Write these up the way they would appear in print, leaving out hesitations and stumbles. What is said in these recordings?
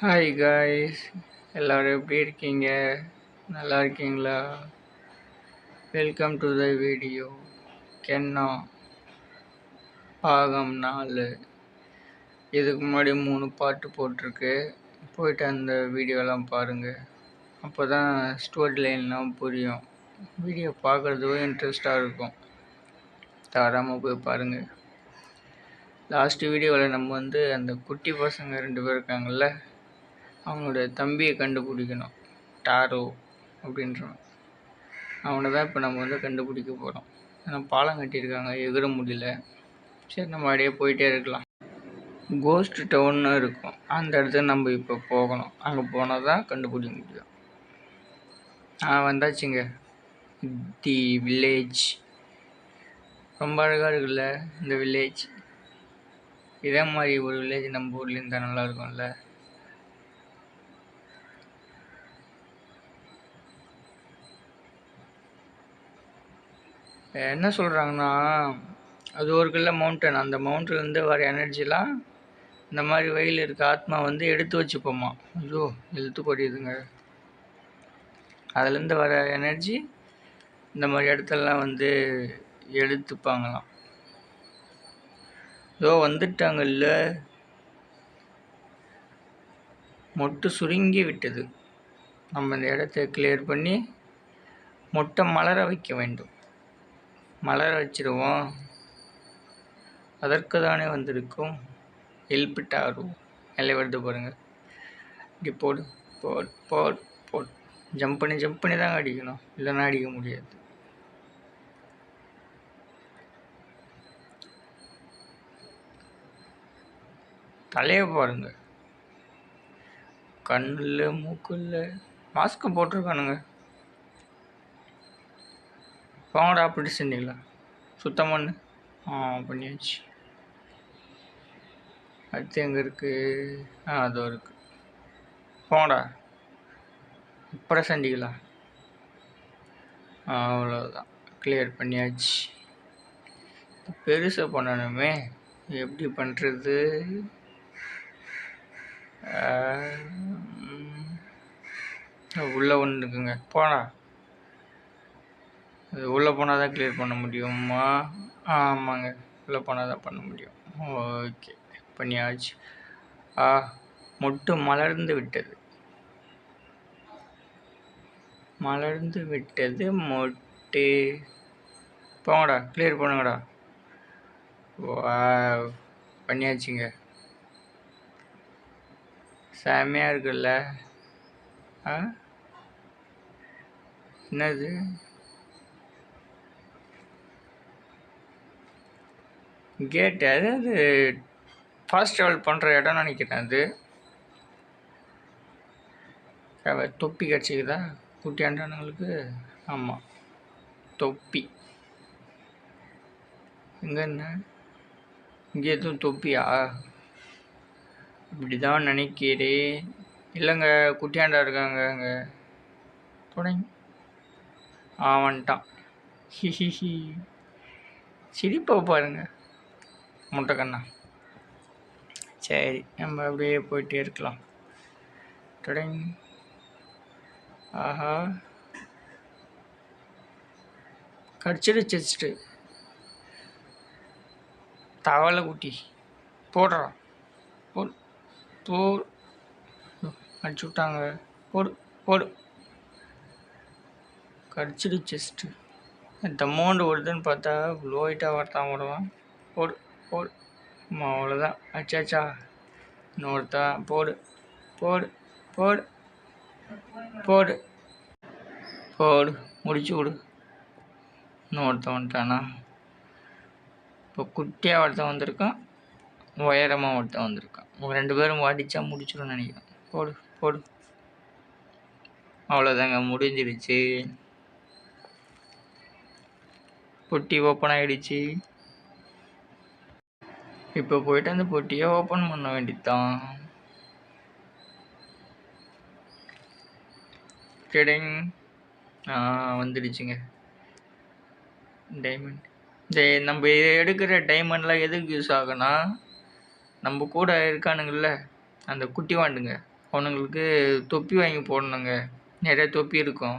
Hi guys, எல்லோரும் எப்படி இருக்கீங்க? நல்லா இருக்கீங்களா? Welcome to the video. கென்னா பாகம் 4. இதுக்கு முன்னாடி 3 பாட்டு போட்டிருக்கு. போயிட்டு அந்த வீடியோலாம் பாருங்கள். அப்போ தான் ஸ்டோரி லைன்லாம் புரியும். வீடியோ பார்க்குறதுக்கும் இன்ட்ரெஸ்டாக இருக்கும். தவறாமல் போய் பாருங்கள். லாஸ்ட் வீடியோவில் நம்ம அந்த குட்டி பசங்க 2 பேர் இருக்காங்கள்ல, அவங்களோட தம்பியை கண்டுபிடிக்கணும். டாரோ அப்படின்றவன், அவனை தான் இப்போ நம்ம கண்டுபிடிக்க போகிறோம். ஏன்னா பாலம் கட்டியிருக்காங்க, எகிற முடியல. சரி, நம்ம அப்படியே போயிட்டே இருக்கலாம். கோஸ்ட் டவுன்னு இருக்கும், அந்த இடத்துக்கு நம்ம இப்போ போகணும். அங்கே போனால் தான் கண்டுபிடிக்க முடியும். வந்தாச்சுங்க, தி வில்லேஜ். ரொம்ப அழகாக இருக்குல்ல இந்த வில்லேஜ். இதே மாதிரி ஒரு வில்லேஜ் நம்ம ஊர்லேயும் இருந்தால் நல்லா இருக்கும்ல. என்ன சொல்கிறாங்கன்னா, அது ஒரு கல்ல மவுண்டன். அந்த மவுண்டன்லேருந்து வர எனர்ஜிலாம் இந்த மாதிரி வெயில் இருக்க ஆத்மா எடுத்து வச்சுப்போமா. ஐயோ, இழுத்து படியுதுங்க. அதுலேருந்து வர எனர்ஜி இந்த மாதிரி இடத்துலலாம் எடுத்துப்பாங்களாம். ஏதோ வந்துட்டாங்கல்ல. மொட்டு சுருங்கி விட்டது. நம்ம இந்த இடத்த கிளியர் பண்ணி மொட்டை மலர வைக்க வேண்டும். மலர வச்சிருவோம். அதற்கு தானே வந்திருக்கும். எல்பிட்டாரு எல்லை வருது பாருங்க. இப்படி போடு போடு போடு போடு. ஜம்ப் பண்ணி தான் அடிக்கணும், இல்லைன்னா அடிக்க முடியாது. தலையை பாருங்க, கண்ணில் மூக்கில் மாஸ்க்கு போட்டிருக்கானுங்க. போங்கடா, அப்படி செஞ்சீங்களா? சுத்தம் பண்ணு. பண்ணியாச்சு. அடுத்து எங்கே இருக்குது? அதோ இருக்குது. போங்கடா, அப்புறம் செஞ்சிக்கலாம். அவ்வளோதான், கிளியர் பண்ணியாச்சு. பெருசாக பண்ணணுமே, எப்படி பண்ணுறது? உள்ளே ஒன்று இருக்குங்க, போடா. அது உள்ளே போனால் தான் கிளியர் பண்ண முடியுமா? ஆமாங்க, உள்ளே போனால் தான் பண்ண முடியும். ஓகே, பண்ணியாச்சு. மொட்டு மலர்ந்து விட்டது. மலர்ந்து விட்டது மொட்டு. போங்கடா, கிளியர் பண்ணுங்கடா. பண்ணியாச்சுங்க. செம்மையாக இருக்குல்ல? என்னது கேட்டு? அதாவது ஃபாஸ்ட் ட்ராவல் பண்ணுற இடம் நினைக்கிறேன். அது தொப்பி கிடச்சிக்குதா குட்டியாண்டானுங்களுக்கு? ஆமாம், தொப்பி. இங்கே என்ன? இங்கே எதுவும் தொப்பியா? இப்படி தான் நினைக்கிறேன். இல்லைங்க, குட்டியாண்டா இருக்காங்க அங்கே. தொடங்கி வந்துட்டான். ஹிஹிஹி, சிரிப்பை பாருங்க முட்டைக்கண்ணா. சரி, நம்ம அப்படியே போயிட்டே இருக்கலாம். தொடங்கி. ஆஹா, கடிச்சிடுச்சு. தவளை குட்டி போடுறான். போடு போடு. அடிச்சு விட்டாங்க. போடு போடு. கடிச்சிடு செஸ்ட்டு. தம்மோண்டு வருதுன்னு பார்த்தா லோயிட்டாக வரத்தான் போடுவான். போடு போடு. அவ்வளோதான், அச்சாச்சா. இன்னொருத்தான். போடு போடு போடு போடு போடு. முடிச்சு விடு. இன்னொருத்தன் வந்துட்டானா? இப்போ குட்டியாக ஒருத்தன் வந்திருக்கான், உயரமாக ஒருத்தன் வந்திருக்கான். 2 பேரும் அடித்தா முடிச்சிடும்னு நினைக்கிறேன். போடு போடு. அவ்வளோதாங்க, முடிஞ்சிடுச்சு. பொட்டி ஓப்பன் ஆகிடுச்சு. இப்போ போயிட்டு அந்த பொட்டியை ஓப்பன் பண்ண வேண்டியதுதான். கிடைங். வந்துடுச்சுங்க டைமண்ட். நம்ம எடுக்கிற டைமண்ட்லாம் எதுக்கு யூஸ் ஆகுனா, நம்ம கூட இருக்கானுங்கள்ல அந்த குட்டி வாண்டுங்க, அவனுங்களுக்கு தொப்பி வாங்கி போடணுங்க. நிறைய தொப்பி இருக்கும்.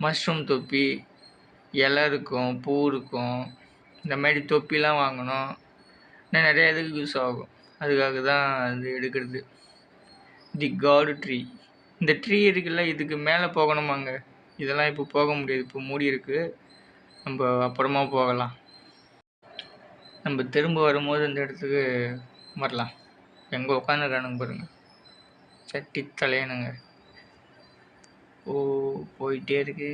மஷ்ரூம் தொப்பி, இலை இருக்கும், பூ இருக்கும். இந்த மாதிரி தொப்பிலாம் வாங்கணும். இன்னும் நிறைய இதுக்கு யூஸ் ஆகும். அதுக்காக தான் அது எடுக்கிறது. தி காட் ட்ரீ. இந்த ட்ரீ இருக்குல்ல, இதுக்கு மேலே போகணுமாங்க. இதெல்லாம் இப்போ போக முடியாது, இப்போ மூடி இருக்கு. நம்ம அப்புறமா போகலாம். நம்ம திரும்ப வரும்போது இந்த இடத்துக்கு வரலாம். எங்கே உட்காந்துருக்கானுங்க பாருங்க, சட்டி தலையனுங்க. ஓ, போயிட்டே இருக்கு.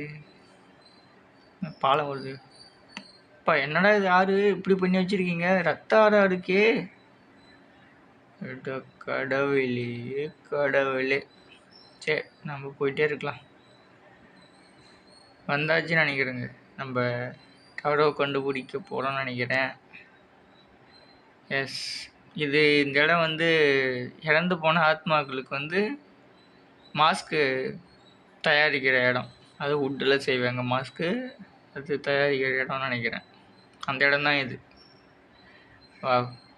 பாலம் வருது. அப்பா, என்னடா இது ஆறு இப்படி பண்ணி வச்சிருக்கீங்க? ரத்த ஆறா இருக்கே. கடவுளே கடவுளே. சரி, நம்ம போயிட்டே இருக்கலாம். வந்தாச்சுன்னு நினைக்கிறேங்க. நம்ம டவரோ கண்டுபிடிக்க போகிறோம்னு நினைக்கிறேன். எஸ், இது இந்த இடம் வந்து இறந்து போன ஆத்மாக்களுக்கு மாஸ்க்கு தயாரிக்கிற இடம். அது வுட்டில் செய்வாங்க மாஸ்க்கு. அது தயாரிக்கிற இடம்னு நினைக்கிறேன். அந்த இடம் தான் இது. வா,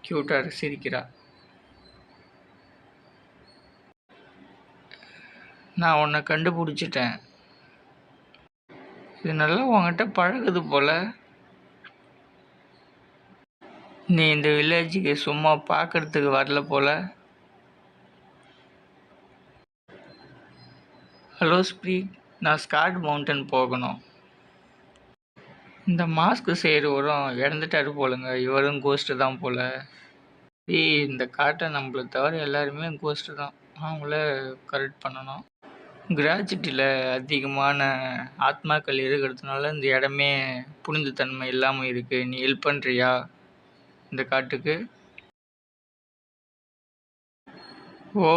க்யூட்டாக சிரிக்கிறா. நான் உன்னை கண்டுபிடிச்சிட்டேன். இது நல்லா உங்ககிட்ட பழகுது போல். நீ இந்த வில்லேஜுக்கு சும்மா பார்க்கறதுக்கு வரல போல். ஹலோ ஸ்ப்ரீட், நான் ஸ்காட் மவுண்டன் போகணும். இந்த மாஸ்க்கு செய்கிறவரும் இறந்துட்டாரு போலுங்க. இவரும் கோஸ்ட்டு தான் போல். இந்த காட்டை நம்மளை தவிர எல்லாருமே கோஸ்ட்டு தான். அவங்கள கரெக்ட் பண்ணணும். கிராஜுட்டியில் அதிகமான ஆத்மாக்கள் இருக்கிறதுனால இந்த இடமே புனிதத்தன்மை இல்லாமல் இருக்குது. நீ ஹெல்ப் பண்ணுறியா இந்த காட்டுக்கு? ஓ,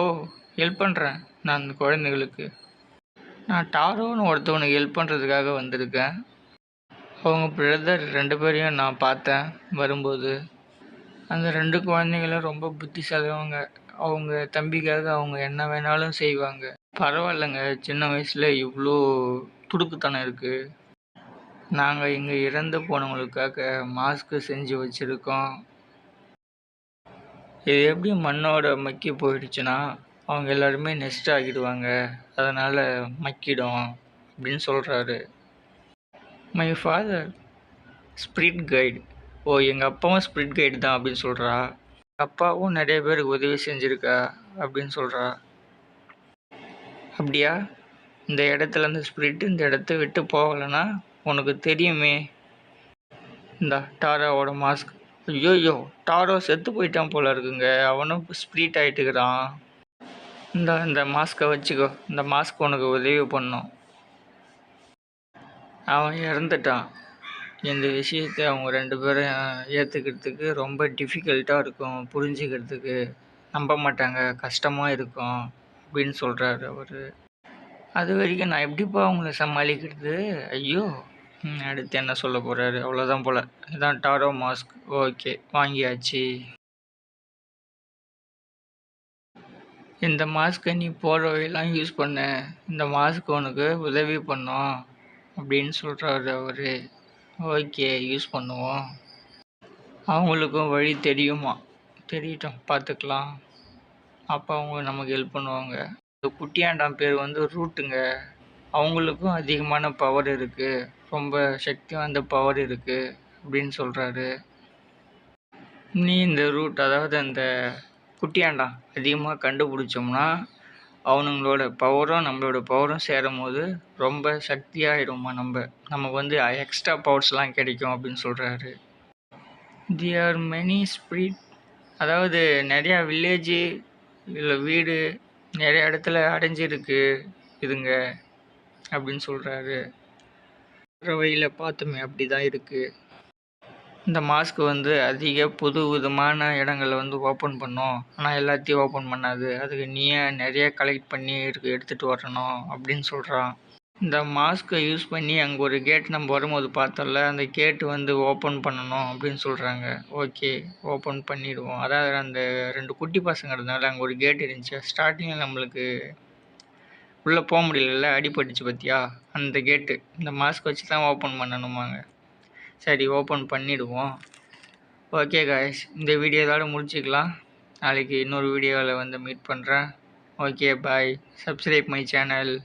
ஹெல்ப் பண்ணுறேன் நான் அந்த குழந்தைகளுக்கு. நான் டாரோன்னு ஒருத்தவனுக்கு ஹெல்ப் பண்ணுறதுக்காக வந்திருக்கேன். அவங்க பிரதர் 2 பேரையும் நான் பார்த்தேன் வரும்போது. அந்த 2 குழந்தைங்களும் ரொம்ப புத்திசாலிவங்க. அவங்க தம்பிக்காக அவங்க என்ன வேணாலும் செய்வாங்க. பரவாயில்லைங்க, சின்ன வயசில் இவ்வளோ துடுக்குத்தனம் இருக்குது. நாங்கள் இங்கே இறந்து போனவங்களுக்காக மாஸ்க்கு செஞ்சு வச்சுருக்கோம். இது எப்படி மண்ணோட மக்கி போயிடுச்சுன்னா அவங்க எல்லாருமே நெஸ்ட் ஆகிடுவாங்க. அதனால் மக்கிடும் அப்படின்னு சொல்கிறாரு. My father spirit guide. ஓ, எங்கள் அப்பாவும் ஸ்பிரிட் கைடு தான் அப்படின்னு சொல்கிறா. அப்பாவும் நிறைய பேருக்கு உதவி செஞ்சுருக்கா அப்படின்னு சொல்கிறா. அப்படியா? இந்த இடத்துல இந்த ஸ்பிரிட் இந்த இடத்த விட்டு போகலைன்னா உனக்கு தெரியுமே. இந்த டாராவோட மாஸ்க். ஐயோ, டாரோ செத்து போயிட்டான் போல இருக்குங்க. அவனும் ஸ்பிரிட் ஆகிட்டுக்கிறான். இந்த மாஸ்க்கை வச்சுக்கோ. இந்த மாஸ்க் உனக்கு உதவி பண்ணும். அவன் இறந்துட்டான். இந்த விஷயத்தை அவங்க 2 பேரும் ஏற்றுக்கிறதுக்கு ரொம்ப டிஃபிகல்ட்டாக இருக்கும், புரிஞ்சுக்கிறதுக்கு நம்ப மாட்டாங்க, கஷ்டமாக இருக்கும் அப்படின்னு சொல்கிறாரு அவர். அது வரைக்கும் நான் எப்படிப்பா அவங்கள சமாளிக்கிறது? ஐயோ. அடுத்து என்ன சொல்ல போகிறாரு? அவ்வளோதான் போல். இதான் டாரோ மாஸ்க். ஓகே, வாங்கியாச்சு. இந்த மாஸ்க்கை நீ போகிறவையெல்லாம் யூஸ் பண்ண. இந்த மாஸ்க் உனக்கு உதவி பண்ணும் அப்படின்னு சொல்கிறாரு அவர். ஓகே, யூஸ் பண்ணுவோம். அவங்களுக்கும் வழி தெரியுமா? தெரியட்டும், பார்த்துக்கலாம். அப்போ அவங்க நமக்கு ஹெல்ப் பண்ணுவாங்க. இந்த குட்டியாண்டாம் பேர் ரூட்டுங்க. அவங்களுக்கும் அதிகமான பவர் இருக்குது, ரொம்ப சக்தி வாய்ந்த பவர் இருக்குது அப்படின்னு சொல்கிறாரு. நீ இந்த ரூட், அதாவது அந்த குட்டியாண்டான் அதிகமாக கண்டுபிடிச்சோம்னா அவனுங்களோட பவரும் நம்மளோட பவரும் சேரும் போது ரொம்ப சக்தியாகிடுமா. நமக்கு எக்ஸ்ட்ரா பவர்ஸ்லாம் கிடைக்கும் அப்படின்னு சொல்கிறாரு. தேர் மெனி ஸ்பிரிட், அதாவது நிறையா வில்லேஜு இல்லை வீடு நிறைய இடத்துல அடைஞ்சிருக்கு இதுங்க அப்படின்னு சொல்கிறாரு. வழியில் பார்த்துமே அப்படி தான் இருக்குது. இந்த மாஸ்க் அதிக புது விதமான இடங்களை ஓப்பன் பண்ணும். ஆனால் எல்லாத்தையும் ஓப்பன் பண்ணாது. அதுக்கு நீயே நிறைய கலெக்ட் பண்ணி எடுத்துகிட்டு வரணும் அப்படின்னு சொல்கிறான். இந்த மாஸ்க்கை யூஸ் பண்ணி அங்கே ஒரு கேட் நம்ம வரும்போது பார்த்தோம்ல, அந்த கேட்டு ஓப்பன் பண்ணணும் அப்படின்னு சொல்கிறாங்க. ஓகே, ஓப்பன் பண்ணிவிடுவோம். அதாவது அந்த 2 குட்டி பசங்க இருந்தால அங்கே ஒரு கேட் இருந்துச்சு. ஸ்டார்டிங்கில் நம்மளுக்கு உள்ளே போக முடியல, அடிபட்டுச்சு பார்த்தியா, அந்த கேட்டு இந்த மாஸ்க் வச்சு தான் ஓப்பன் பண்ணணுமாங்க. சரி, ஓப்பன் பண்ணிவிடுவோம். ஓகே காய்ஸ், இந்த வீடியோ இதோட முடிச்சுக்கலாம். நாளைக்கு இன்னொரு வீடியோவில் மீட் பண்ணுறேன். Okay, bye. Subscribe my channel.